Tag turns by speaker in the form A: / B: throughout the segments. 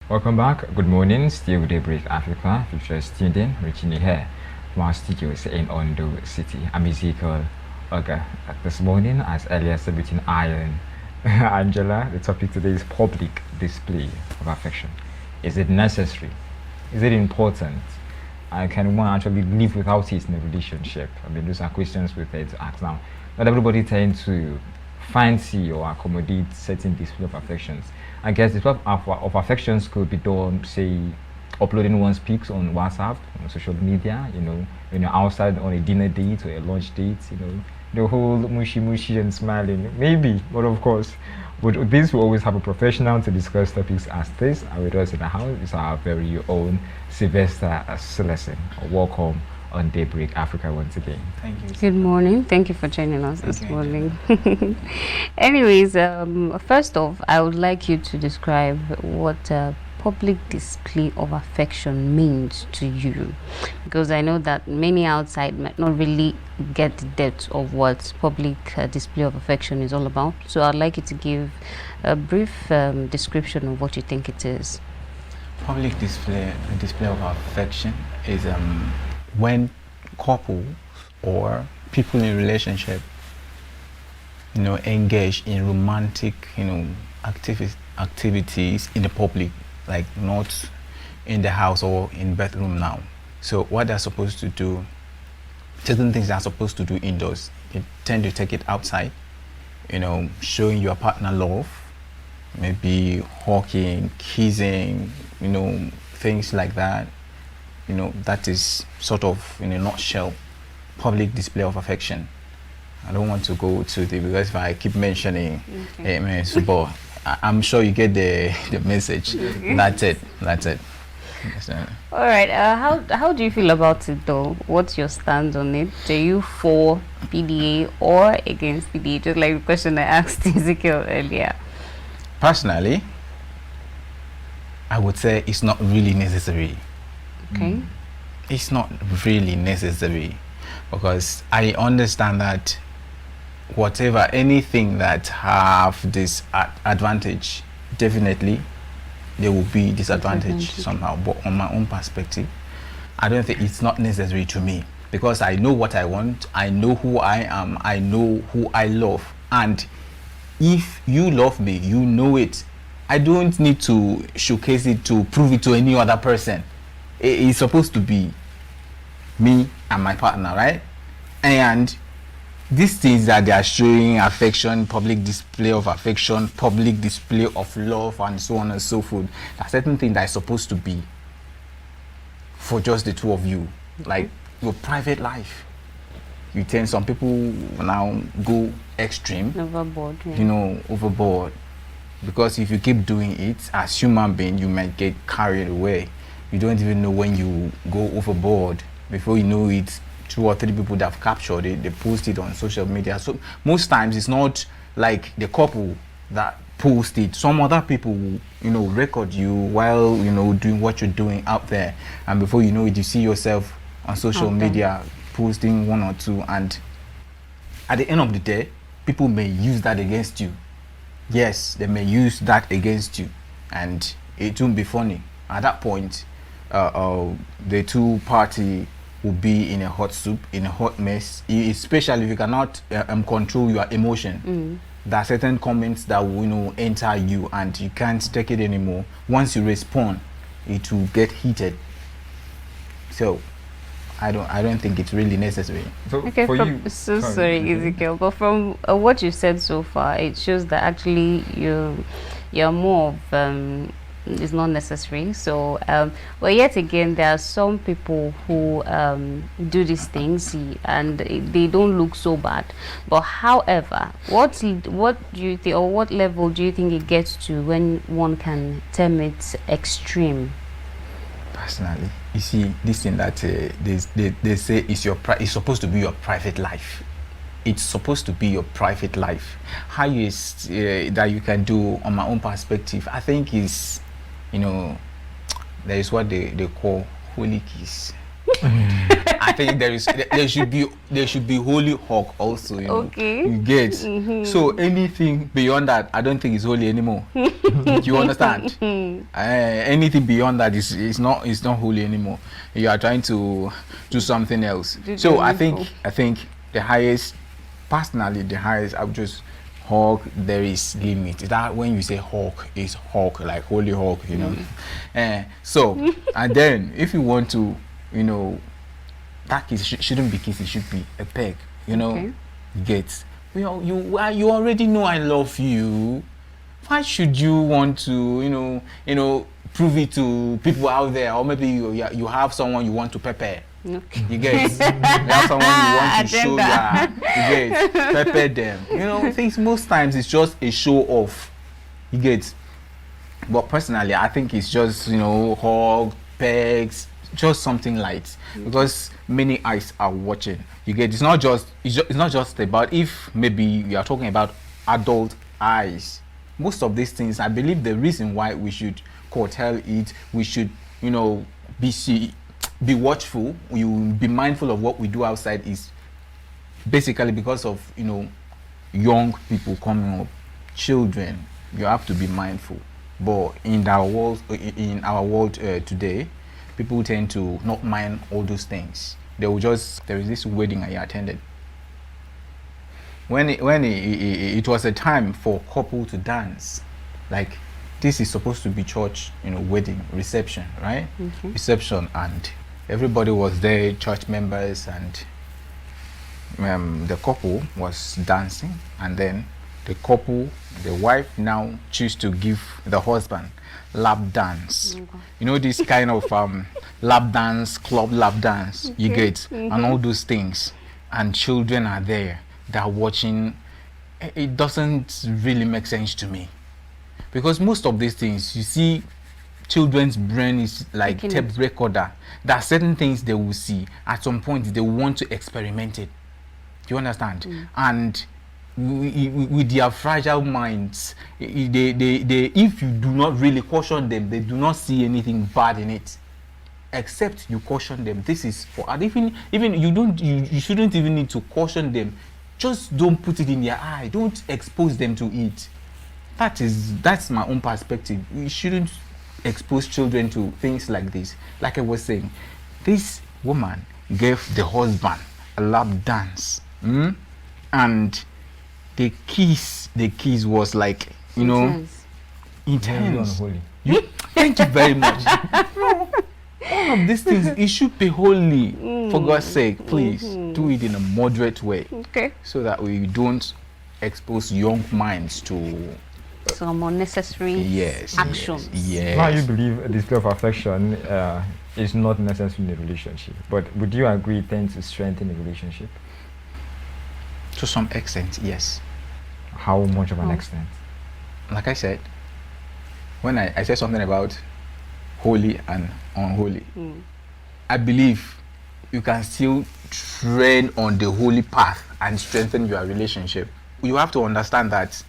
A: Welcome back. Good morning. Still Daybreak Africa. If you're just tuned in, reaching you here from our studios in Ondo City. I'm Ezekiel Ogar. This morning, as earlier said between Iron Angela, the topic today is public display of affection. Is it necessary? Is it important? And can one actually live without it in a relationship? I mean, those are questions we tend to ask now. Not everybody tends to fancy or accommodate certain display of affections. I guess display of affections could be done, say, uploading one's pics on WhatsApp, on social media, when you're outside on a dinner date or a lunch date, the whole mushy and smiling, maybe, but of course, with this we always have a professional to discuss topics as this, and with us in the house is our very own Sylvester Celestine. Welcome on Daybreak Africa once again.
B: Thank you.
C: Good morning. Thank you for joining us this morning. Anyways, first off, I would like you to describe what public display of affection means to you, because I know that many outside might not really get the depth of what public display of affection is all about. So I'd like you to give a brief description of what you think it is.
B: Public display of affection is when couples or people in relationship engage in romantic activities in the public, like not in the house or in bedroom now. So what they're supposed to do, certain things they're supposed to do indoors, they tend to take it outside, showing your partner love, maybe hugging, kissing, things like that. That is sort of, in a nutshell, public display of affection. I don't want to go to because if I keep mentioning but I'm sure you get the message. That's it.
C: All right. How do you feel about it though? What's your stand on it? Are you for PDA or against PDA? Just like the question I asked Ezekiel earlier.
B: Personally, I would say it's not really necessary.
C: Okay.
B: It's not really necessary because I understand that anything that have this advantage, definitely there will be disadvantage somehow. But on my own perspective, I don't think it's not necessary to me, because I know what I want, I know who I am, I know who I love, and if you love me, you know it. I don't need to showcase it to prove it to any other person. It's supposed to be me and my partner, right? And these things that they are showing, affection, public display of affection, public display of love, and so on and so forth, there are certain things that are supposed to be for just the two of you, like your private life. Some people now go extreme,
C: Overboard. Yeah.
B: Overboard, because if you keep doing it as human being, you might get carried away. You don't even know when you go overboard. Before you know it, 2 or 3 people that have captured it, they post it on social media. So most times it's not like the couple that post it. Some other people will, record you while, doing what you're doing out there. And before you know it, you see yourself on social media posting 1 or 2. And at the end of the day, people may use that against you. Yes, they may use that against you. And it won't be funny. At that point, the 2 party will be in a hot soup, in a hot mess, especially if you cannot control your emotion. There are certain comments that will enter you and you can't take it anymore. Once you respond, it will get heated. So I don't think it's really necessary.
A: So
C: okay, sorry Ezekiel, but from what you said so far, it shows that actually you're more of it's not necessary. So well, yet again, there are some people who do these things and they don't look so bad. But however, what do you think, or what level do you think it gets to when one can term it extreme?
B: Personally, you see, this thing that they say is it's supposed to be your private life. It's supposed to be your private life. How is that you can do, on my own perspective, I think is, there is what they call holy kiss. I think there should be holy hawk also, you know.
C: Okay.
B: You get. So anything beyond that, I don't think is holy anymore. Do you understand? Anything beyond that is not holy anymore. You are trying to do something else. So I think the highest, personally, I would just hawk. There is limit. That when you say hawk, is hawk, like holy hawk, you know. So and then if you want to, you know, that kiss shouldn't be kiss. It should be a peg. You know.
C: Okay.
B: Get. You know, you already know I love you. Why should you want to, you know, prove it to people out there, or maybe you have someone you want to prepare.
C: Okay.
B: You get. You have someone you want to show. You get. Prepare them. You know, things most times it's just a show off. You get. But personally, I think it's just, you know, hug, pegs, just something light, because many eyes are watching. You get. It's not just about, if maybe you are talking about adult eyes. Most of these things, I believe the reason why we should curtail it, we should, you know, be watchful, you be mindful of what we do outside, is basically because of, you know, young people coming up, children. You have to be mindful. But in our world today, people tend to not mind all those things. There is this wedding I attended. When it was a time for couple to dance, like this is supposed to be church, you know, wedding reception, right? Reception, and everybody was there, church members, and the couple was dancing, and then the wife now choose to give the husband lap dance. You know, this kind of lap dance, club lap dance, you get, and all those things, and children are there. They're watching. It doesn't really make sense to me, because most of these things, you see, children's brain is like tape recorder. There are certain things they will see at some point, they want to experiment it. Do you understand? And with their fragile minds, they if you do not really caution them, they do not see anything bad in it, except you caution them. This is for, and even you shouldn't even need to caution them. Just don't put it in their eye. Don't expose them to it. That's my own perspective. We shouldn't expose children to things like this. Like I was saying, this woman gave the husband a lap dance, and the kiss was like, you know, intense. Thank you very much. All of these things, it should be holy. For God's sake, please do it in a moderate way, so that we don't expose young minds to
C: some unnecessary actions.
B: Yes.
A: Now you believe a display of affection is not necessary in a relationship, but would you agree it tends to strengthen a relationship?
B: To some extent, yes.
A: How much of an extent?
B: Like I said, when I said something about holy and unholy, I believe you can still train on the holy path and strengthen your relationship. You have to understand that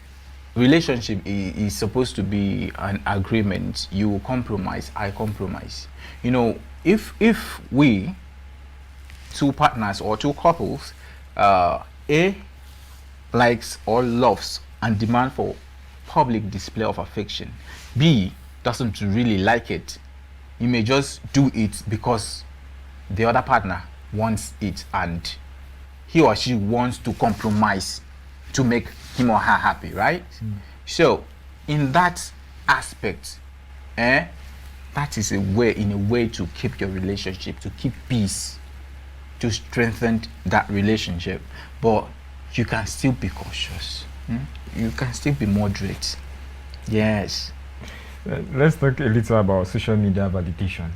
B: relationship is supposed to be an agreement. You compromise, I compromise. You know, if we, two partners or two couples, A likes or loves and demand for public display of affection, B doesn't really like it, you may just do it because the other partner wants it, and he or she wants to compromise to make him or her happy, right? So in that aspect, that is in a way to keep your relationship, to keep peace, to strengthen that relationship. But you can still be cautious. You can still be moderate. Yes.
A: Let's talk a little about social media validation.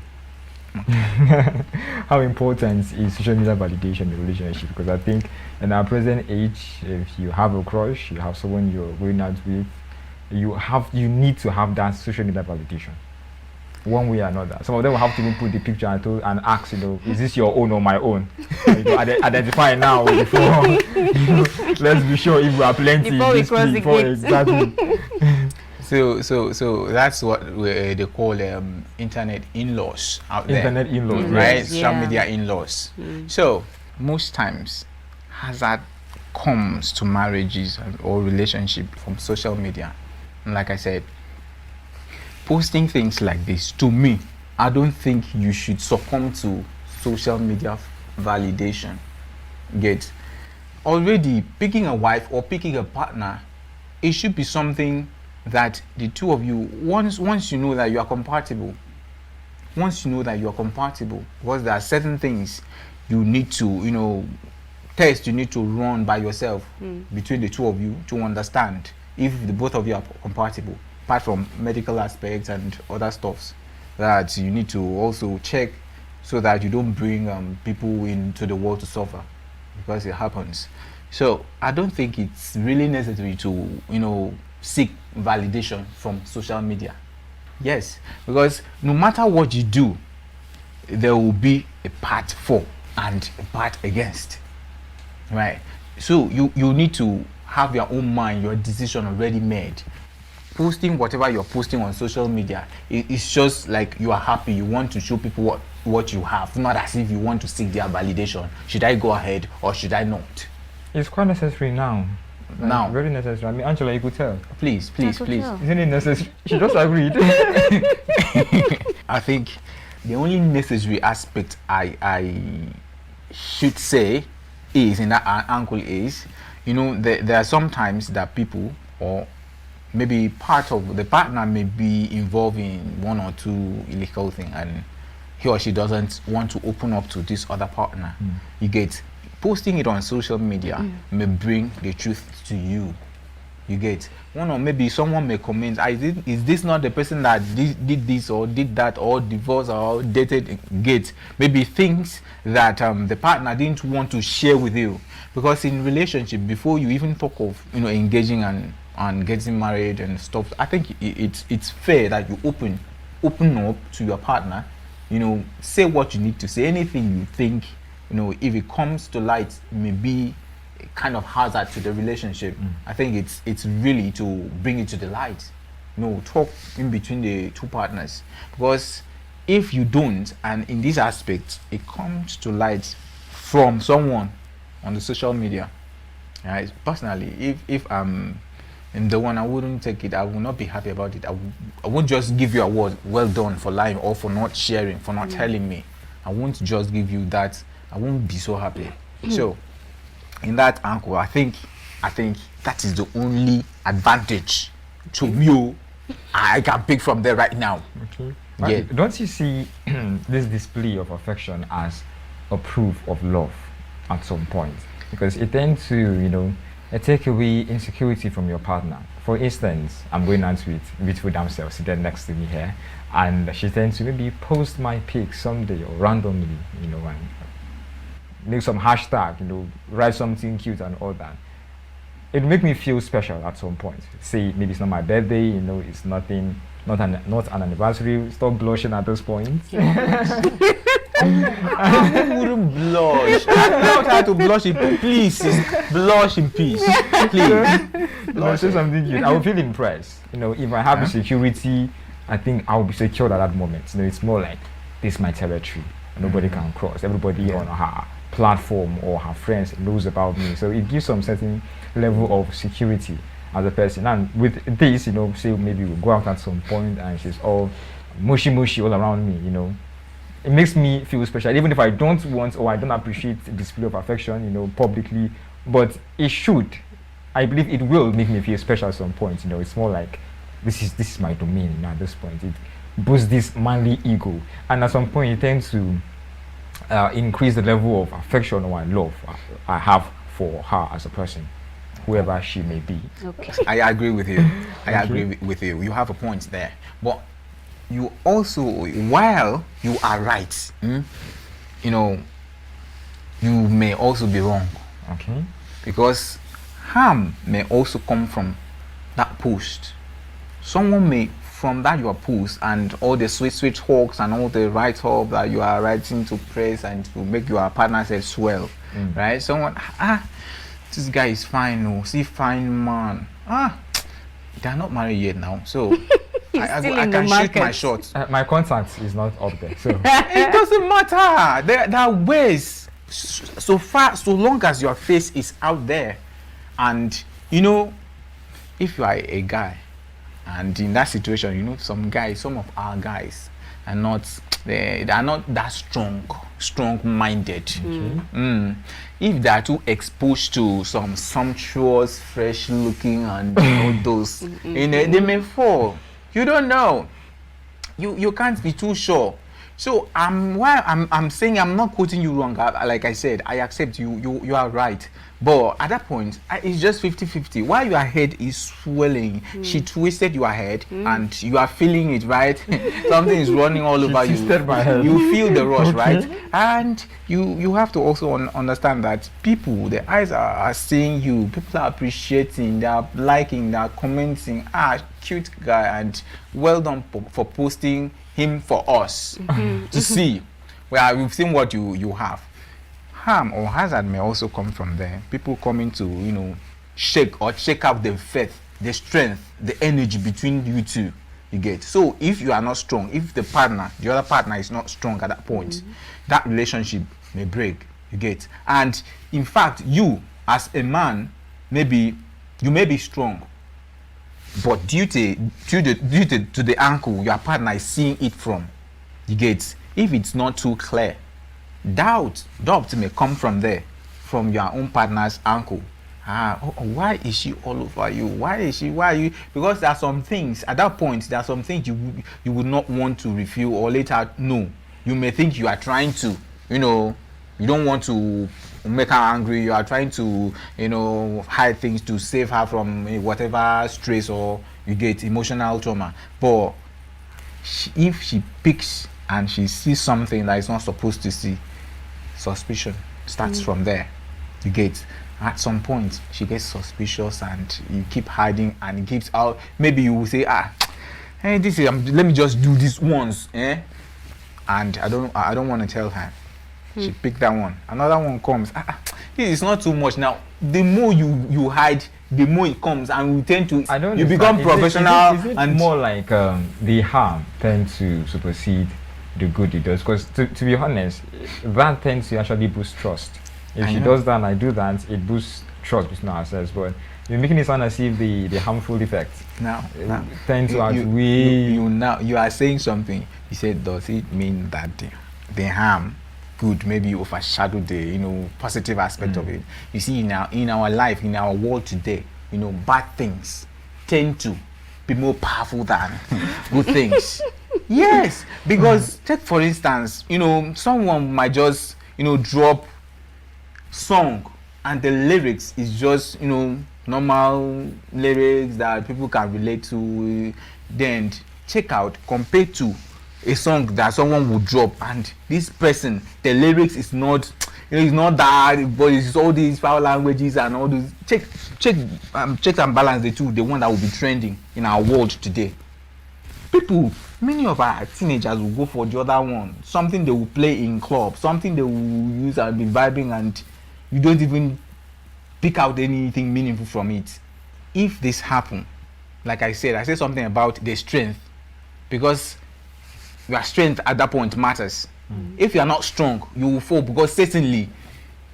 A: How important is social media validation in a relationship? Because I think in our present age, if you have a crush, you have someone you're going out with, you need to have that social media validation, one way or another. Some of them will have to even put the picture and ask, you know, is this your own or my own? You know, identify now before. You know, let's be sure if we are plenty.
C: Before we cross the gate.
A: Exactly.
B: So that's what they call internet in-laws out there.
A: Internet in-laws,
B: Right?
C: yes.
B: Social
C: Yeah.
B: media in-laws. So most times, hazard comes to marriages or relationship from social media. And like I said, posting things like this, to me, I don't think you should succumb to social media validation. Get already picking a wife or picking a partner, it should be something that the two of you, once you know that you are compatible, because there are certain things you need to test, you need to run by yourself between the two of you to understand if the both of you are compatible, apart from medical aspects and other stuffs that you need to also check, so that you don't bring people into the world to suffer, because it happens. So I don't think it's really necessary to seek validation from social media. Yes, because no matter what you do, there will be a part for and a part against, right? So you need to have your own mind, your decision already made. Posting whatever you're posting on social media, it's just like you are happy, you want to show people what you have, not as if you want to seek their validation. Should I go ahead or should I not?
A: It's quite necessary now.
B: Now.
A: Very necessary. I mean, Angela, you could tell.
B: Please.
A: Isn't it necessary? She just agreed.
B: I think the only necessary aspect I should say is in that angle is, there are sometimes that people, or maybe part of the partner, may be involved in one or two illegal thing, and he or she doesn't want to open up to this other partner. You get, posting it on social media may bring the truth to you. You get, or maybe someone may comment, is this not the person that did this or did that, or divorced or dated? Get maybe things that the partner didn't want to share with you, because in relationship, before you even talk of engaging and getting married and stuff, I think it's fair that you open up to your partner. Say what you need to say, anything you think if it comes to light may be a kind of hazard to the relationship. I think it's really to bring it to the light. Talk in between the two partners, because if you don't, and in this aspect it comes to light from someone on the social media, right? Personally, if I'm the one, I wouldn't take it. I will not be happy about it. I won't just give you a word, well done, for lying or for not sharing, for not telling me. I won't just give you that. I won't be so happy. So in that angle, I think that is the only advantage to you I can pick from there right now.
A: Okay.
B: Yeah.
A: Don't you see this display of affection as a proof of love at some point? Because it tends to, take away insecurity from your partner. For instance, I'm going out with beautiful damsel sitting next to me here, and she tends to maybe post my pic someday or randomly, and make some hashtag, write something cute and all that. It make me feel special at some point. Say maybe it's not my birthday, it's nothing, not an anniversary. Stop blushing at this point.
B: I wouldn't blush. I don't have to blush in peace. Blush in peace, please.
A: Say something cute. I will feel impressed. If I have the security, I think I will be secured at that moment. It's more like, this is my territory. Nobody can cross. Everybody on her platform or her friends knows about me. So it gives some certain level of security as a person. And with this, say maybe we'll go out at some point and she's all mushy all around me, it makes me feel special, even if I don't want or I don't appreciate the display of affection, publicly. But it should, I believe it will make me feel special at some point. It's more like, this is my domain. At this point, it boosts this manly ego, and at some point it tends to increase the level of affection or love I have for her as a person, whoever she may be.
C: Okay.
B: I agree with you. I agree with you. You have a point there. But you also, while you are right, you may also be wrong.
A: Okay.
B: Because harm may also come from that post. Someone may, from that your post and all the sweet talks and all the write-up that you are writing to praise and to make your partner say swell, right? Someone, this guy is fine, see, fine man, they're not married yet now, so I
C: still in the
B: can shoot my
C: market.
B: shot.
A: My contact is not up there, so
B: It doesn't matter. There are ways. So far, so long as your face is out there, and you know, if you are a guy, and in that situation, you know, some of our guys are not, they are not that strong-minded. If they are too exposed to some sumptuous, fresh-looking, and all those, you know, they may fall. You don't know. You can't be too sure. So I'm saying, I'm not quoting you wrong. Like I said, I accept you are right. But at that point, it's just 50-50. While your head is swelling, she twisted your head and you are feeling it, right? Something is running all over you.
A: My head.
B: You feel the rush, right? And you have to also understand that people, the eyes are seeing you. People are appreciating, they are liking, they are commenting. Cute guy, and well done for posting him for us to see. Well, we've seen what you have. Harm or hazard may also come from there. People coming to, you know, shake out the faith, the strength, the energy between you two. You get. So if you are not strong, if the other partner is not strong at that point, that relationship may break. You get. And in fact, you as a man, you may be strong, but due to the angle your partner is seeing it from, you get. If it's not too clear, doubt may come from there, from your own partner's ankle. Why is she all over you? Why are you? Because there are some things at that point, there are some things you would not want to reveal, or later no. You may think you are trying to, you know, you don't want to make her angry. You are trying to, you know, hide things to save her from whatever stress or you get emotional trauma. But if she picks and she sees something that is not supposed to see, suspicion starts from there. You get. At some point she gets suspicious and you keep hiding, and it keeps out. Maybe you will say, hey, this is let me just do this once, and I don't want to tell her. She picked that one. Another one comes. This is not too much. Now the more you hide, the more it comes, and we tend to. You become professional.
A: Is it
B: and
A: more like the harm tends to supersede the good it does? Because to be honest, that tends to actually boost trust. If she does that and I do that, it boosts trust between ourselves. But you're making it sound as if the harmful effects
B: now
A: tend to outweigh.
B: You are saying something. You said, does it mean that the harm could maybe overshadow the positive aspect of it? You see, in our life, in our world today, bad things tend to be more powerful than good things. Yes, because take for instance, someone might just drop song and the lyrics is just normal lyrics that people can relate to. Then check out compared to a song that someone would drop, and this person, the lyrics is not it's not that, but it's all these foul languages and all those. Check and balance the two. The one that will be trending in our world today. Many of our teenagers will go for the other one, something they will play in club, something they will use and be vibing, and you don't even pick out anything meaningful from it. If this happen, like I said something about the strength, because your strength at that point matters. If you are not strong, you will fall, because certainly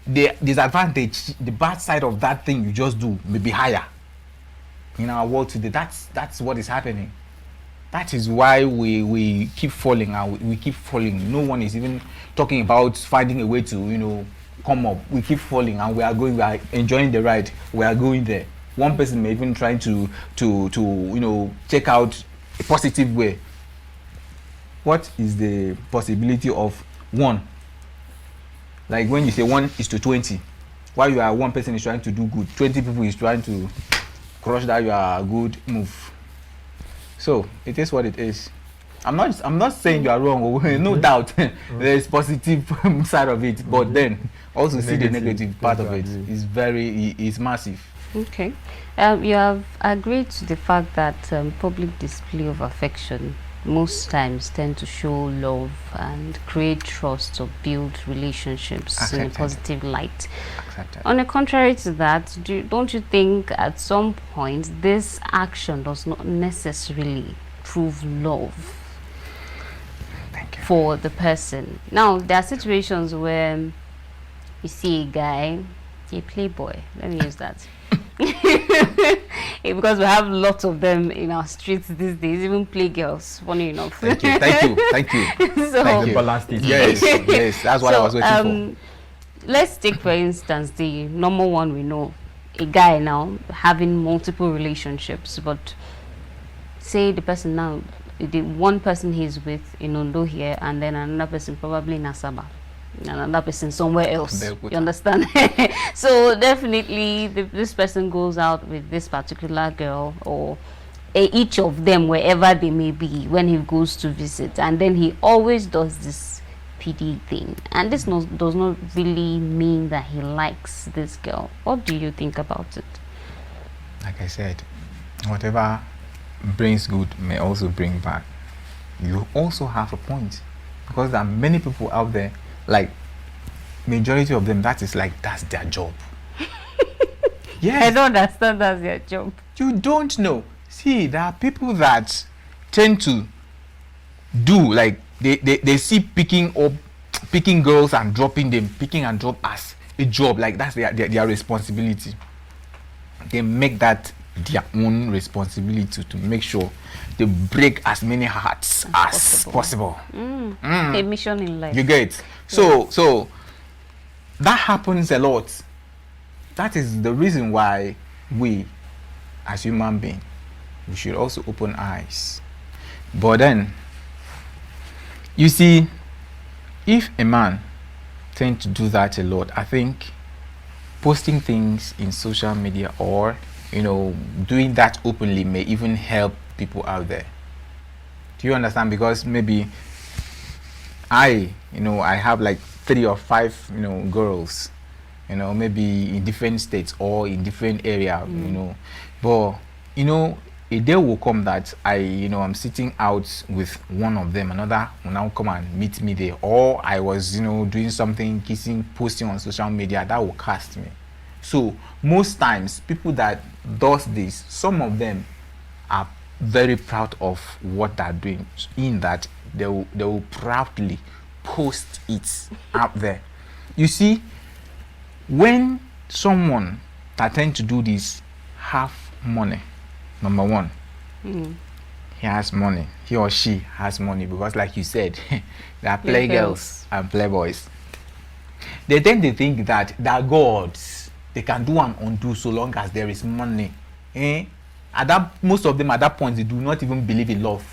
B: the disadvantage, the bad side of that thing you just do may be higher. In our world today, that's what is happening. That is why we keep falling, and we keep falling. No one is even talking about finding a way to come up. We keep falling, and we are enjoying the ride. We are going there. One person may even try to check out a positive way. What is the possibility of one? Like when you say 1:20, while you are one person is trying to do good, 20 people is trying to crush that your good move. So it is what it is. I'm not saying you are wrong. No doubt there is positive side of it, but then also see the negative part of it. Is massive.
C: Okay, you have agreed to the fact that public display of affection most times tend to show love and create trust or build relationships in a positive light.
B: Accepted.
C: On the contrary to that, don't you think at some point this action does not necessarily prove love for the person? Now, there are situations where you see a guy, a playboy, let me use that. Because we have lots of them in our streets these days, even playgirls, funny enough.
B: Thank you, thank you.
C: So,
B: Thank you.
A: Yes.
B: Yes, that's what I was waiting for.
C: Let's take, for instance, the number one we know, a guy now having multiple relationships, but say the person now, the one person he's with in Ondo here, and then another person probably in Asaba, and another person somewhere else. You understand? So definitely this person goes out with this particular girl, or each of them, wherever they may be, when he goes to visit, and then he always does this PD thing, and this does not really mean that he likes this girl. What do you think about it?
B: Like I said, whatever brings good may also bring bad. You also have a point, because there are many people out there, like majority of them, that's their job. Yes.
C: I don't understand that's their job.
B: You don't know. See, there are people that tend to do, like they see picking girls and dropping them, picking and drop as a job, like that's their responsibility. They make that their own responsibility to make sure they break as many hearts as possible.
C: A mission in life.
B: You get? So that happens a lot. That is the reason why we, as human beings, we should also open eyes. But then, you see, if a man tends to do that a lot, I think posting things in social media, or doing that openly, may even help people out there. Do you understand? Because maybe I have like 3 or 5 girls, maybe in different states or in different area, but a day will come that I'm sitting out with one of them, another will now come and meet me there, or I was doing something, kissing, posting on social media, that will cast me. So most times people that does this, some of them are very proud of what they're doing, in that they will proudly post it out there. You see, when someone that tend to do this have money, number one, he has money, he or she has money, because like you said, there are playgirls and playboys. They tend to think that they're gods, they can do and undo so long as there is money. Most of them at that point, they do not even believe in love.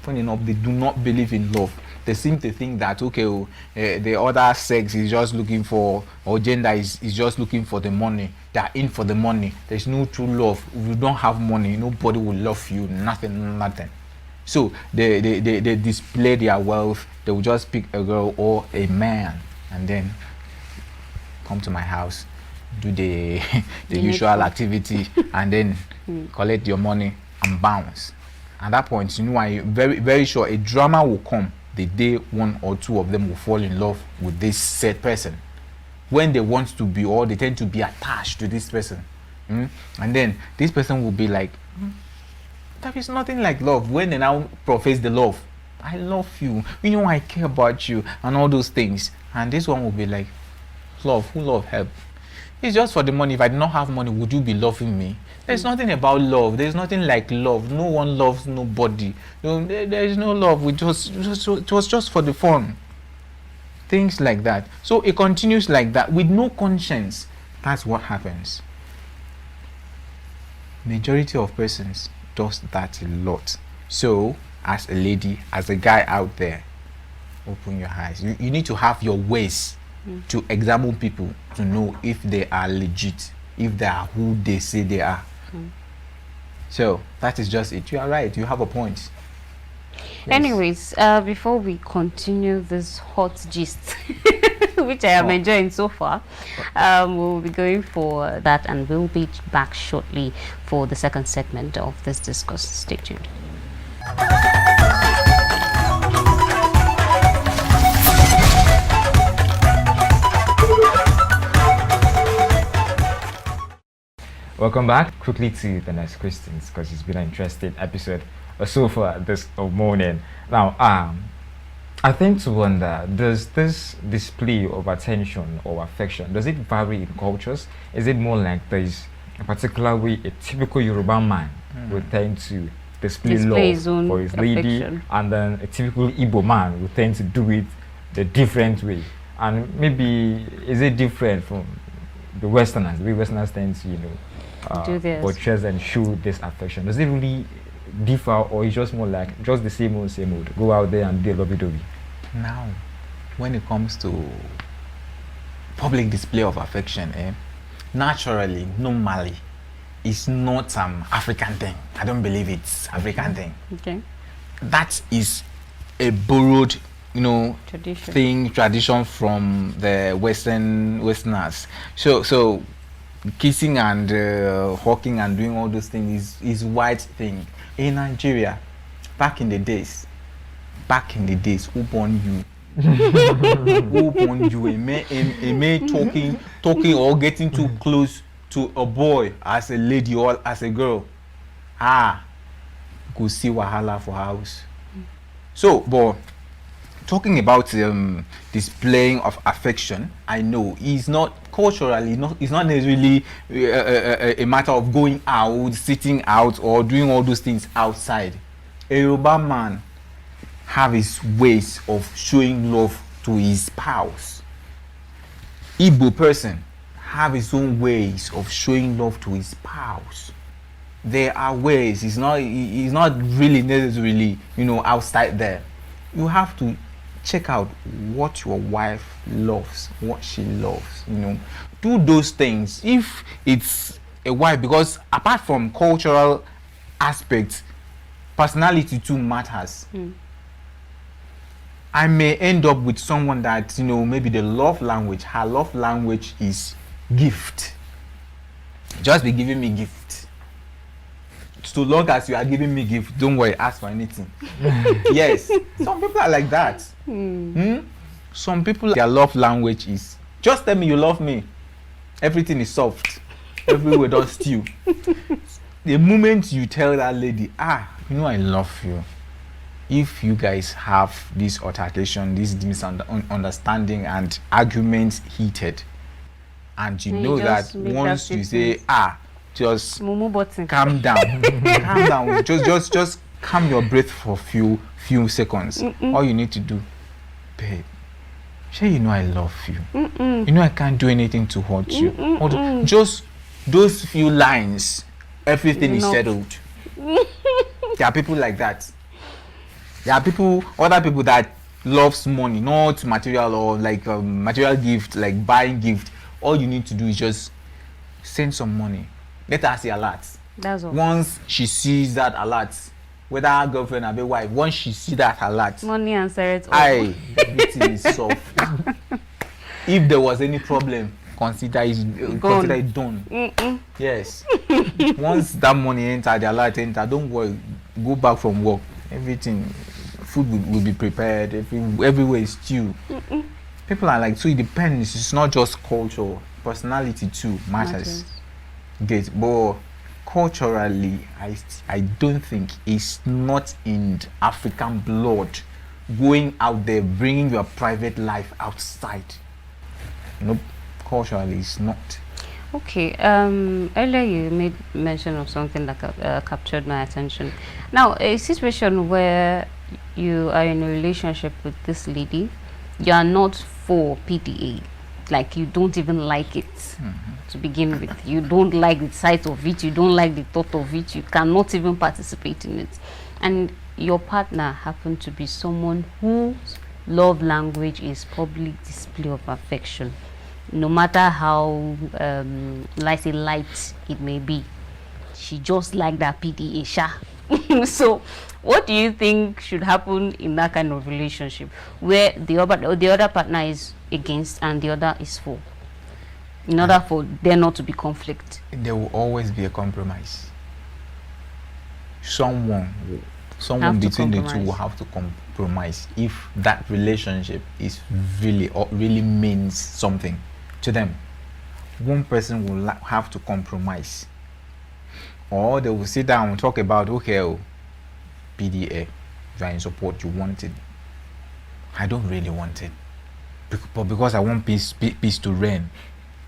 B: Funny enough, they do not believe in love. They seem to think that the other sex is just looking for, or gender is just looking for the money. They are in for the money. There's no true love. If you don't have money, nobody will love you. Nothing. So they display their wealth. They will just pick a girl or a man and then come to my house, do the usual activity, and then collect your money and bounce. At that point, I'm very, very sure a drama will come the day 1 or 2 of them will fall in love with this said person, when they want to be, or they tend to be attached to this person. And then this person will be like, there is nothing like love. When they now profess the love, I love you, I care about you, and all those things. And this one will be like, love, who love help? It's just for the money. If I did not have money, would you be loving me? There's nothing about love. There's nothing like love. No one loves nobody. There is no love. It was just for the fun. Things like that. So it continues like that with no conscience. That's what happens. Majority of persons does that a lot. So as a lady, as a guy out there, open your eyes. You need to have your ways to examine people, to know if they are legit, if they are who they say they are. So that is just it. You are right. You have a point. Yes.
C: Anyways, before we continue this hot gist, which I am enjoying so far, we'll be going for that, and we'll be back shortly for the second segment of this discourse. Stay tuned.
A: Welcome back. Quickly to the next questions because it's been an interesting episode so far this morning. Now, I think to wonder, does this display of attention or affection, does it vary in cultures? Is it more like there's a particular way a typical Yoruba man would tend to display
C: His
A: love
C: own
A: for his lady,
C: affection.
A: and then a typical Igbo man would tend to do it the different way? And maybe is it different from the Westerners? The way Westerners tend to,
C: Do this.
A: portray and show this affection. Does it really differ, or is just more like just the same old, same old? Go out there and do a lovey-dovey.
B: Now, when it comes to public display of affection, naturally, normally, it's not African thing. I don't believe it's African thing.
C: Okay.
B: That is a borrowed, tradition from the Westerners. So kissing and hugging and doing all those things is white thing. In Nigeria, back in the days, who born you? Who born you? A man talking or getting too close to a boy as a lady or as a girl. Go see wahala for house. So, but talking about displaying of affection, I know it's not culturally, it's not necessarily a matter of going out, sitting out, or doing all those things outside. A Yoruba man have his ways of showing love to his spouse. Igbo person have his own ways of showing love to his spouse. There are ways. It's not really necessarily outside there. You have to check out what your wife loves, what she loves. Do those things if it's a wife, because apart from cultural aspects, personality too matters. I may end up with someone that maybe her love language is gift. Just be giving me gift. So long as you are giving me gift, don't worry, ask for anything. Yes, some people are like that. Some people, their love language is just tell me you love me. Everything is soft. Everywhere don't stew. The moment you tell that lady, I love you. If you guys have this altercation, this misunderstanding and arguments heated, and you know that once you say, just calm down, calm down, just calm your breath for few seconds. All you need to do, babe, sure I love you. I can't do anything to hurt you. Just those few lines, everything is settled. There are people like that. There are other people that loves money, not material or like material gift, like buying gift. All you need to do is just send some money. Let her see a lot.
C: That's all.
B: Once she sees that alert, whether her girlfriend or her wife, once she sees that alert,
C: money answer it all.
B: Everything is solved. If there was any problem, consider it done. Yes. Once that money enter, the alert enter, don't worry. Go back from work. Everything, food will be prepared. Everywhere is stew. People are like, so it depends. It's not just culture, personality too matters. But culturally, I don't think it's not in African blood going out there bringing your private life outside. Nope, culturally it's not.
C: Okay, earlier you made mention of something that captured my attention. Now, a situation where you are in a relationship with this lady, you are not for PDA, like you don't even like it to begin with. You don't like the sight of it, you don't like the thought of it, you cannot even participate in it. And your partner happened to be someone whose love language is public display of affection. No matter how light it may be, she just like that PDA sha. So what do you think should happen in that kind of relationship where the other partner is against and the other is for, in order for there not to be conflict?
B: There will always be a compromise. Someone between the two will have to compromise if that relationship is really means something to them. One person will have to compromise. or they will sit down and talk about, okay, oh, PDA, you are in support, you want it. I don't really want it, but because I want peace to reign,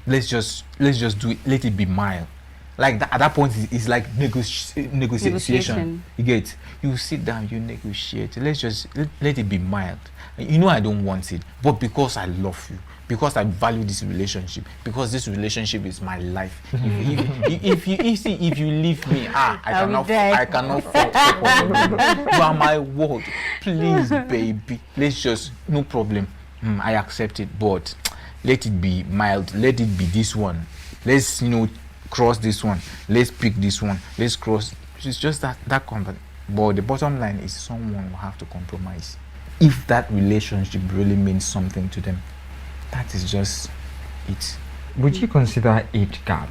B: let's just do it. Let it be mild. Like that, at that point, it's like negotiation. You get, you sit down, you negotiate. Let's just let it be mild. You know I don't want it, but because I love you, because I value this relationship, because this relationship is my life. If you leave me, I cannot fall. You are my world. Please, baby. Let's just, no problem. I accept it, but let it be mild. Let it be this one. Let's cross this one. Let's pick this one. Let's cross. It's just that convert. But the bottom line is someone will have to compromise. If that relationship really means something to them, that is just it.
A: Would you consider age gap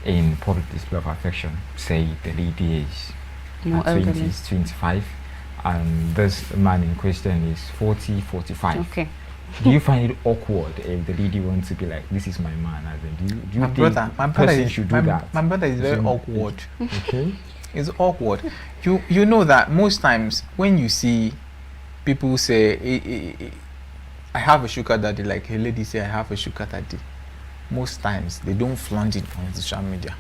A: in public display of affection? Say the lady is 20s, 25, and this man in question is 40, 45.
C: Okay.
A: Do you find it awkward if the lady wants to be like, this is my man? As in, do you
B: my
A: think
B: brother
A: should do that?
B: My brother is very awkward.
A: Okay.
B: It's awkward. You know that most times when you see people say, I have a sugar daddy, like a lady say, I have a sugar daddy, most times they don't flaunt it on social media.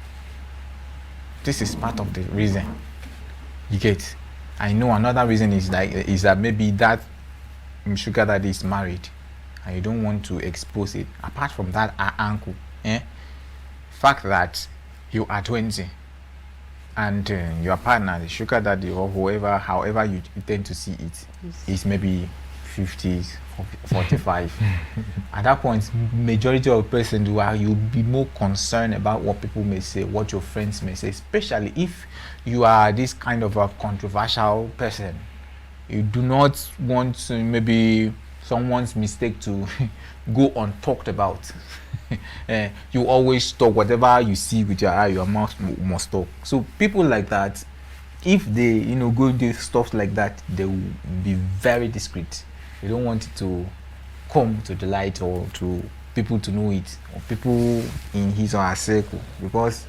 B: This is part of the reason. You get? I know another reason is that maybe that sugar daddy is married and you don't want to expose it. Apart from that uncle, fact that you are 20 and your partner, the sugar daddy or whoever, however you tend to see it, is maybe 50s, 45. At that point, majority of person you'll be more concerned about what people may say, what your friends may say, especially if you are this kind of a controversial person. You do not want maybe someone's mistake to go untalked about. You always talk whatever you see with your eye, your mouth must talk. So people like that, if they go into stuff like that, they will be very discreet. They don't want it to come to the light or to people to know it, or people in his or her circle, because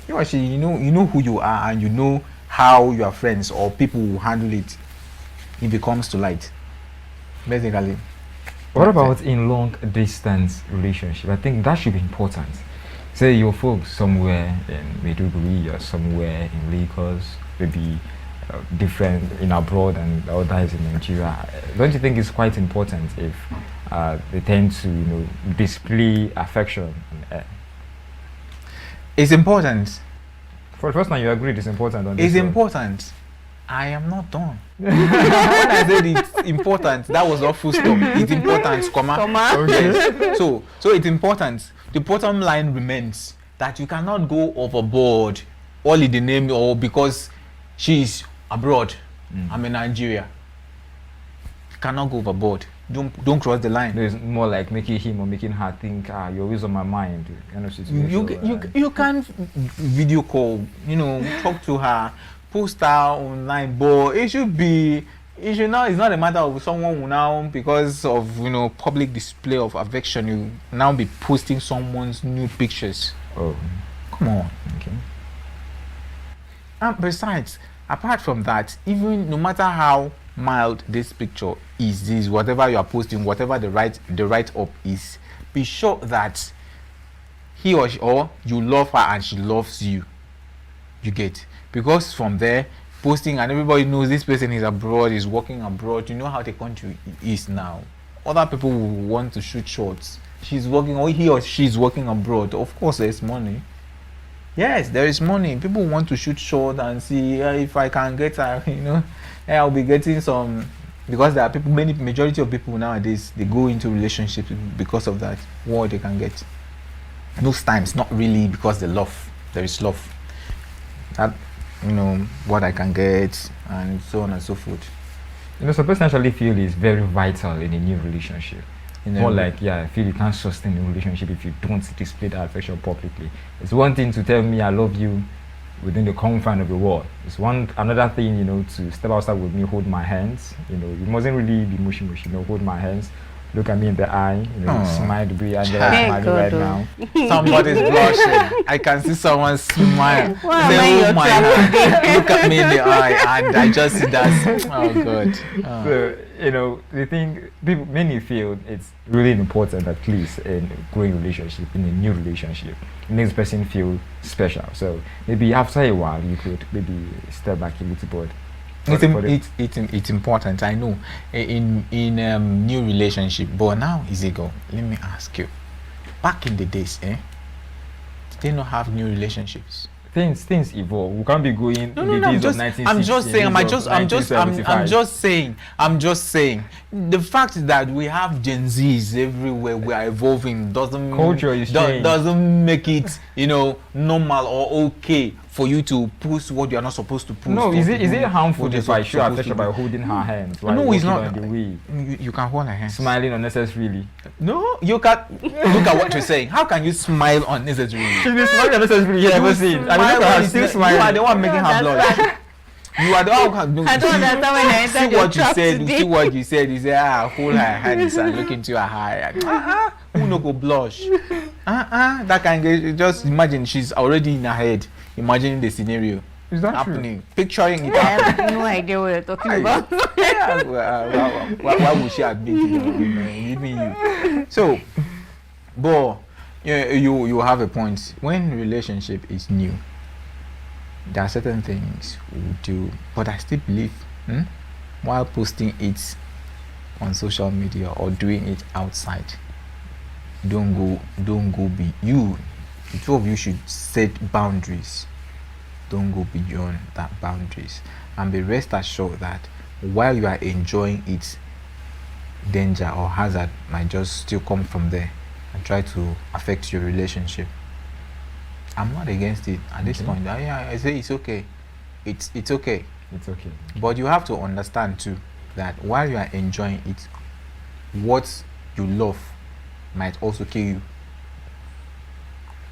B: you actually you know who you are and you know how your friends or people will handle it if it comes to light, basically.
A: What about in long distance relationship? I think that should be important. Say your folks somewhere in Maiduguri or somewhere in Lagos, maybe different in abroad and others in Nigeria. Don't you think it's quite important if they tend to display affection?
B: It's important.
A: For the first time you agreed it's important on this
B: It's
A: one.
B: important. I am not done. When I said it's important, that was not full stop. It's important, comma.
A: Okay.
B: Yes. So it's important. The bottom line remains that you cannot go overboard all in the name or because she's abroad. I'm in Nigeria. You cannot go overboard. Don't cross the line.
A: There's more like making him or making her think you're always on my mind kind of situation.
B: You can video call, talk to her, post her online, but it's not a matter of someone who now, because of public display of affection, you now be posting someone's nude pictures.
A: Oh,
B: come on.
A: okay.
B: And besides, apart from that, even no matter how mild this picture is, this whatever you are posting, whatever the write up is, be sure that he or she, or you love her and she loves you. You get, because from there posting and everybody knows this person is abroad, is working abroad. You know how the country is now. Other people will want to shoot shots. She's working, or he or she is working abroad. Of course, there's money. Yes, there is money. People want to shoot shot and see if I can get her. I'll be getting some, because there are people. Majority of people nowadays, they go into relationships because of that. What they can get. Most times, not really because they love. There is love. That what I can get and so on and so forth.
A: Some person actually feel is very vital in a new relationship. More like, I feel you can't sustain a relationship if you don't display that affection publicly. It's one thing to tell me I love you within the confine of the wall. It's another thing, to step outside with me, hold my hands. You mustn't really be mushy, hold my hands. look at me in the eye, smile to be Angela
B: Child.
A: smiling
C: God,
A: right
C: oh.
A: now.
B: Somebody's blushing. I can see someone smile.
C: Why am I
B: Say,
C: your
B: oh my God. Look at me in the eye, and I just see that. Oh God.
A: So, the thing, many feel it's really important, at least in growing relationship, in a new relationship, it makes the person feel special. So maybe after a while, you could maybe step back a little bit.
B: It's important. I know in new relationship, but now Ezekiel, let me ask you. Back in the days, did they not have new relationships?
A: Things evolve. We can't be going in the days of 1960.
B: I'm just saying. The fact that we have Gen Zs everywhere, we are evolving,
A: Culture is changing.
B: doesn't make it, normal or okay for you to post what you are not supposed to post.
A: No, is it harmful
B: what you're
A: if I show
B: supposed
A: affection
B: to
A: by
B: do?
A: holding her hands?
B: No, it's not.
A: On the way,
B: You can hold her hands.
A: smiling unnecessarily.
B: No, you can't. Look at what you're saying. How can you smile unnecessarily?
A: She's been smiling unnecessarily. You ever seen? I mean, look at her still smiling.
B: You are the one making her blush. You are the one who
C: I don't understand when I
B: see
C: entered your
B: what you
C: trap
B: said.
C: today.
B: See what you said. You say, hold her hands and look into her eye. Who no go blush? That can get. Just imagine she's already in her head, imagining the scenario
A: Is that
B: happening, picturing it.
C: I have no idea what you're talking about.
B: Yeah, why would she admit it? Even you. So, but you have a point. When relationship is new, there are certain things we do, but I still believe while posting it on social media or doing it outside, don't go be you. The two of you should set boundaries. Don't go beyond that boundaries, and be rest assured that while you are enjoying it, danger or hazard might just still come from there and try to affect your relationship. I'm not against it at this point. I say it's okay. It's okay.
A: It's okay.
B: But you have to understand too that while you are enjoying it, what you love might also kill you.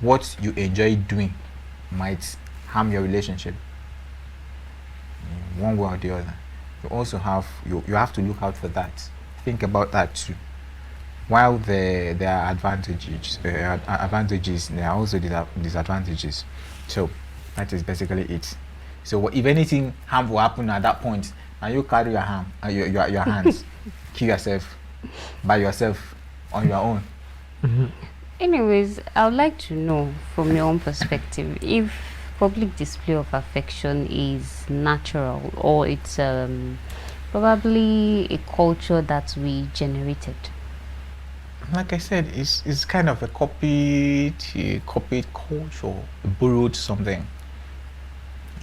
B: What you enjoy doing might harm your relationship in one way or the other. You also have you have to look out for that. Think about that too. While there are advantages, there are also disadvantages. So that is basically it. So if anything harm will happen at that point, and you carry your hands, kill yourself by yourself on your own.
C: Anyways, I would like to know from your own perspective if public display of affection is natural or it's probably a culture that we generated.
B: Like I said, it's kind of a copied culture, borrowed something.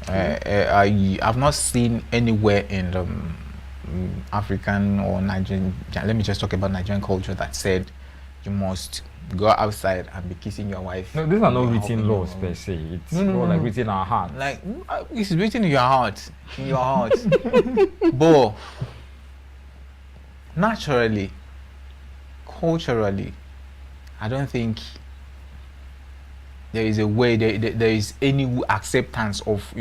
B: I've not seen anywhere in African or Nigerian. Let me just talk about Nigerian culture that said you must go outside and be kissing your wife.
A: No, these are not written laws per se. It's more like written in our hearts.
B: Like it's written in your heart, But naturally, culturally, I don't think there is a way there is any acceptance of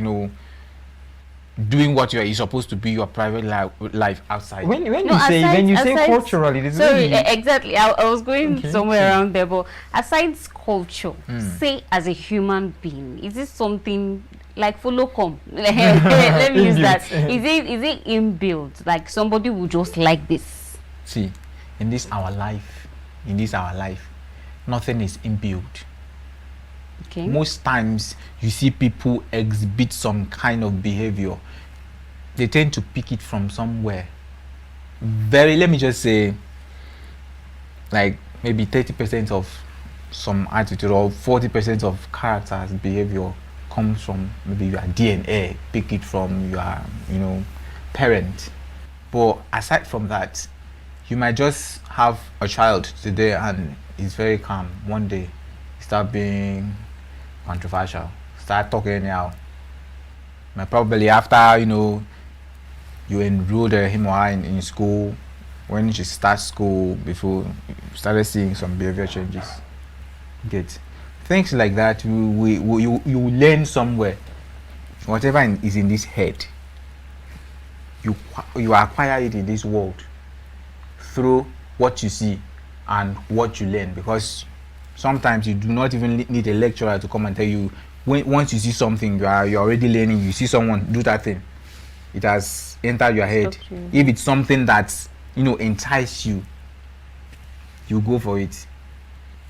B: doing what you're supposed to be your private life outside.
A: When you say culturally, this
C: sorry,
A: is
C: exactly. I was going somewhere around there, but aside culture, say as a human being, is this something like follow come? Let me use that. Is it inbuilt? Like somebody would just like this?
B: See, in this our life, nothing is inbuilt.
C: Okay.
B: Most times you see people exhibit some kind of behavior, they tend to pick it from somewhere. Let me just say, like maybe 30% of some attitude or 40% of character's behavior comes from maybe your DNA, pick it from your parent. But aside from that, you might just have a child today and he's very calm. One day start being controversial, start talking anyhow. Probably after you enrolled him or her in school, when she starts school, before you started seeing some behavior changes. Get things like that. You learn somewhere. Whatever is in this head, you acquire it in this world through what you see and what you learn, because sometimes you do not even need a lecturer to come and tell you. Once you see something, you're already learning. You see someone do that thing, it has entered your head. If it's something that entice you, you go for it.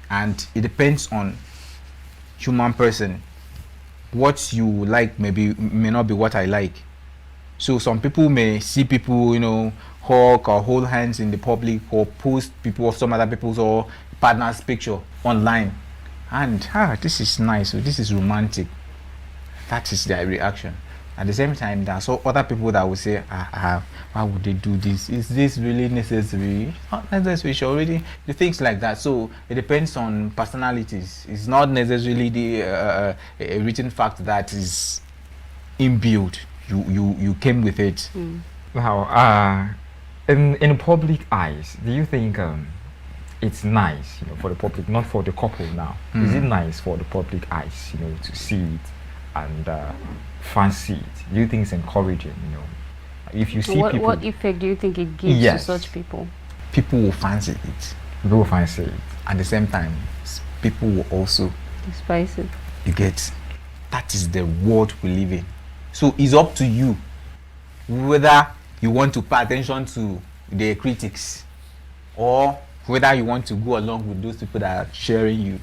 B: And it depends on human person. What you like may not be what I like. So some people may see people hug or hold hands in the public, or post people of some other people's or partner's picture online, and this is nice, so this is romantic. That is their reaction. At the same time, there are so other people that will say, why would they do this? Is this really necessary? It's not necessary. She already the things like that. So it depends on personalities. It's not necessarily the a written fact that is inbuilt. You came with it.
A: Now, in public eyes, do you think it's nice, for the public, not for the couple now? Is it nice for the public eyes, to see it and fancy it? Do you think it's encouraging, if you see people?
C: What effect do you think it gives to such people?
B: People will fancy it.
A: People will fancy it.
B: At the same time, people will also
C: despise it.
B: You get? That is the world we live in. So it's up to you whether you want to pay attention to the critics or whether you want to go along with those people that are sharing you.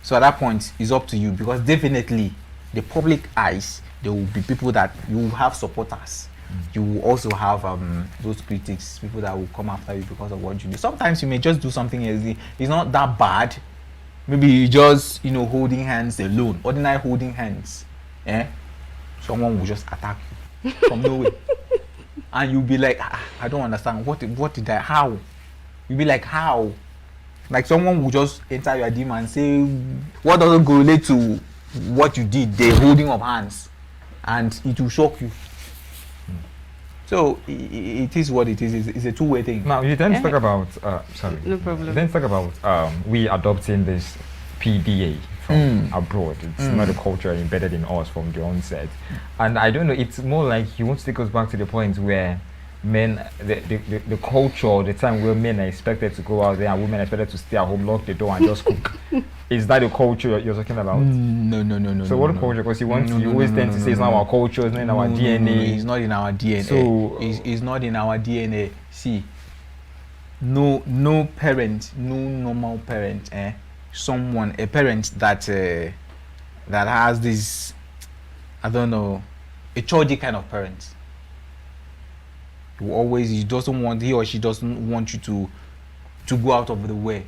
B: So at that point, it's up to you, because definitely the public eyes, there will be people that you will have supporters. You will also have those critics, people that will come after you because of what you do. Sometimes you may just do something else. It's not that bad. Maybe you just holding hands alone, ordinary holding hands. Someone will just attack you from nowhere. And you'll be like, I don't understand. What did I, how? You'll be like, how? Like someone will just enter your DM and say, what doesn't correlate to what you did, the holding of hands, and it will shock you. So it is what it is. It's a two-way thing.
A: Now you then talk about sorry.
C: No problem.
A: You then talk about we adopting this PDA from abroad. It's not a culture embedded in us from the onset, and I don't know. It's more like you want to take us back to the point where men, the culture, the time where men are expected to go out there and women are expected to stay at home, lock the door, and just cook. Is that the culture you're talking about?
B: No.
A: So what culture? Because you always tend to say it's not our culture, it's not in our DNA.
B: No, it's not in our DNA.
A: So
B: it's not in our DNA. See, no parent, no normal parent, a parent that has this, I don't know, a churchy kind of parent. He or she doesn't want you to go out of the way.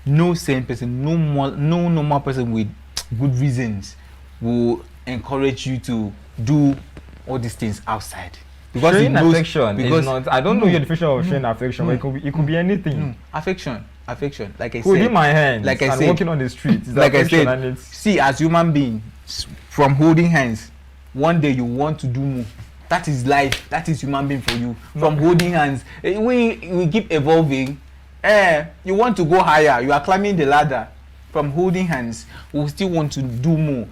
B: No sane person, no normal person with good reasons will encourage you to do all these things outside. Because
A: showing affection is not. I don't know your definition of showing affection. But it could be anything.
B: Affection. Like I said,
A: holding my hand,
B: like I
A: and
B: said,
A: walking on the street. Is
B: like I said,
A: and
B: see, as human beings, from holding hands, one day you want to do more. That is life. That is human being for you. From holding hands, we keep evolving. You want to go higher. You are climbing the ladder. From holding hands, we still want to do more.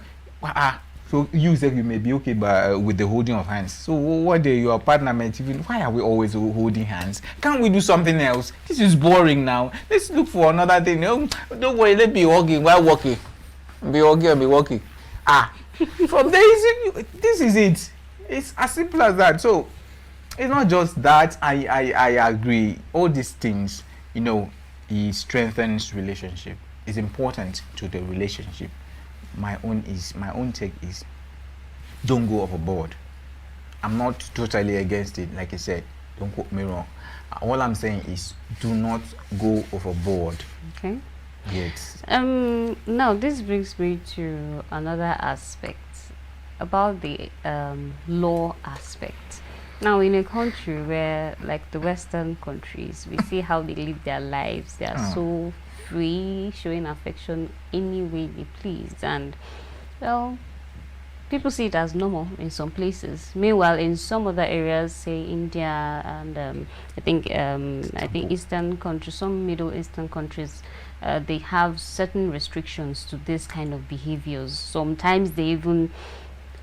B: So you say you may be okay, but with the holding of hands. So what day your partner might even? Why are we always holding hands? Can't we do something else? This is boring now. Let's look for another thing. No, don't worry. Let's be walking. Why walking? Be walking. From there, this is it. It's as simple as that. So it's not just that. I agree. All these things, it strengthens relationship. It's important to the relationship. My own take is, don't go overboard. I'm not totally against it. Like I said, don't quote me wrong. All I'm saying is, do not go overboard.
C: Okay.
B: Yes.
C: Now this brings me to another aspect about the law aspect. Now, in a country where, like the Western countries, we see how they live their lives. They are so free, showing affection any way they please, and well, people see it as normal in some places. Meanwhile, in some other areas, say India and I think Eastern countries, some Middle Eastern countries, they have certain restrictions to this kind of behaviors. Sometimes they even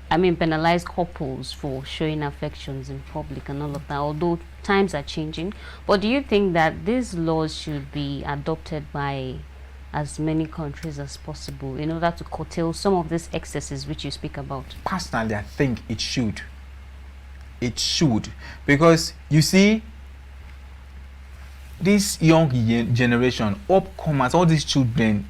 C: penalize couples for showing affections in public and all of that. Although times are changing. But do you think that these laws should be adopted by as many countries as possible in order to curtail some of these excesses which you speak about?
B: Personally, I think it should. It should, because you see, this young generation, upcomers, all these children,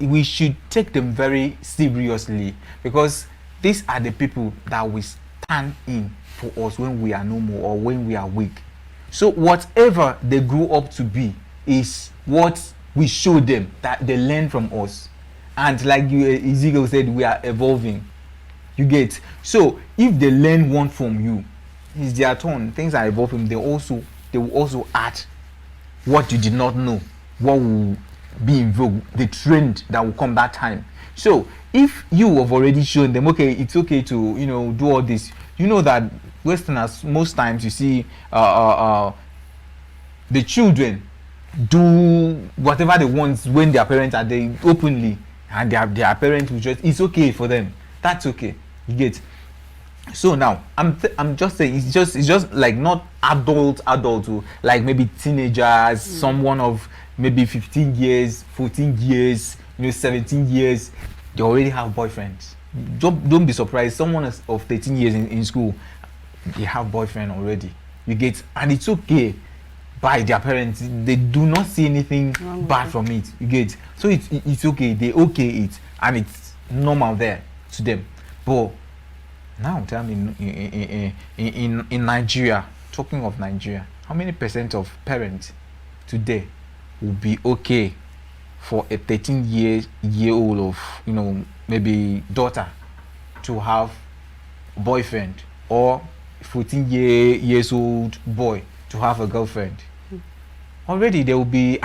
B: we should take them very seriously, because these are the people that will stand in for us when we are no more or when we are weak. So whatever they grow up to be is what we show them, that they learn from us. And like Ezekiel said, we are evolving. You get? So if they learn one from you, it's their turn. Things are evolving. They will also add what you did not know, what will be in vogue, the trend that will come that time. So if you have already shown them, okay, it's okay to, you know, do all this, you know that Westerners, most times you see the children do whatever they want when their parents are there openly, and their parents will just, it's okay for them. That's okay. You get? So now I'm just saying, it's just like not adult who, like maybe teenagers, someone of maybe 15 years, 14 years, 17 years, they already have boyfriends. Don't be surprised, someone of 13 years in school, they have boyfriend already. You get? And it's okay by their parents. They do not see anything bad from it. You get? So it's okay. They okay it, and it's normal there to them. But now tell me, in Nigeria, talking of Nigeria, how many percent of parents today will be okay for a 13-year-old of, maybe daughter to have a boyfriend, or 14 years old boy to have a girlfriend? Already there will be,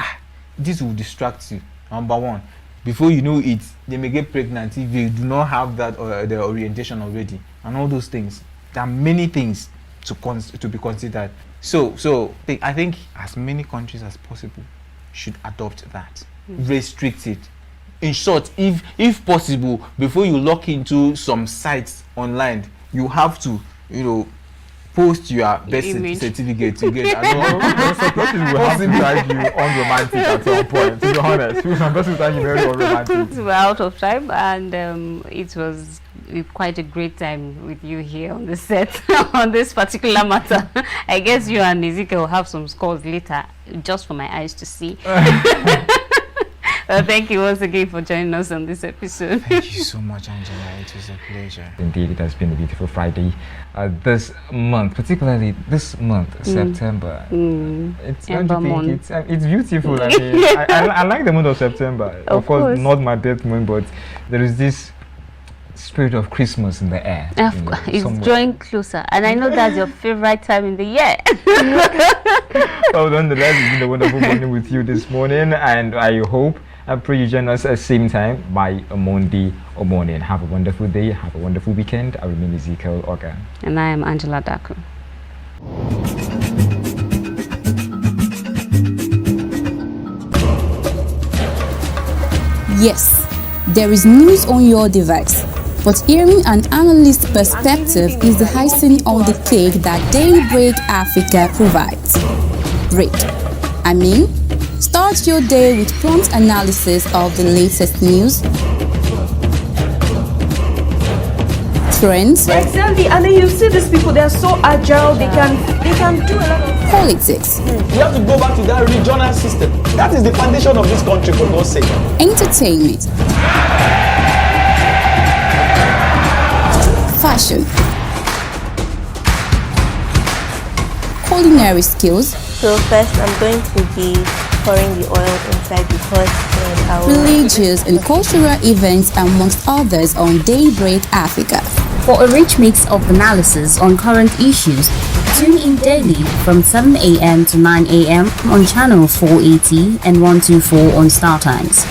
B: this will distract you, number one. Before you know it, they may get pregnant if they do not have that the orientation already, and all those things. There are many things to be considered. So I think as many countries as possible should adopt that, restrict it. In short, if possible, before you log into some sites online, you have to, post your birth certificate to get. I know
A: That will have to drive you unromantic at some point, to be honest. Some persons are very unromantic.
C: We're out of time, and it was quite a great time with you here on the set on this particular matter. I guess you and Ezekiel will have some scores later, just for my eyes to see. Thank you once again for joining us on this episode.
B: Thank you so much, Angela. It was a pleasure.
A: Indeed, it has been a beautiful Friday. This month, particularly this month, September. It's beautiful. I mean, I like the month of September. Of course, not my birth month, but there is this spirit of Christmas in the air.
C: It's drawing closer, and I know that's your favorite time in the year.
A: Well, nonetheless, it's been a wonderful morning with you this morning, and I pray you join us at the same time by a Monday or morning. Have a wonderful day. Have a wonderful weekend. I remain Ezekiel Ogar.
C: And I am Angela Daku.
D: Yes, there is news on your device, but hearing an analyst's perspective is the icing on the cake that Daybreak Africa provides. Break. Start your day with prompt analysis of the latest news, trends,
E: Exactly, and then you see these people, they're so agile, they can do a lot of
D: politics,
F: We have to go back to that regional system. That is the foundation of this country, for God's sake.
D: entertainment, fashion, culinary skills,
G: So first I'm going to be pouring the oil inside the pot, and I will
D: religious and cultural events, amongst others, on Daybreak Africa.
H: For a rich mix of analysis on current issues, tune in daily from 7 a.m. to 9 a.m. on channel 480 and 124 on Startimes.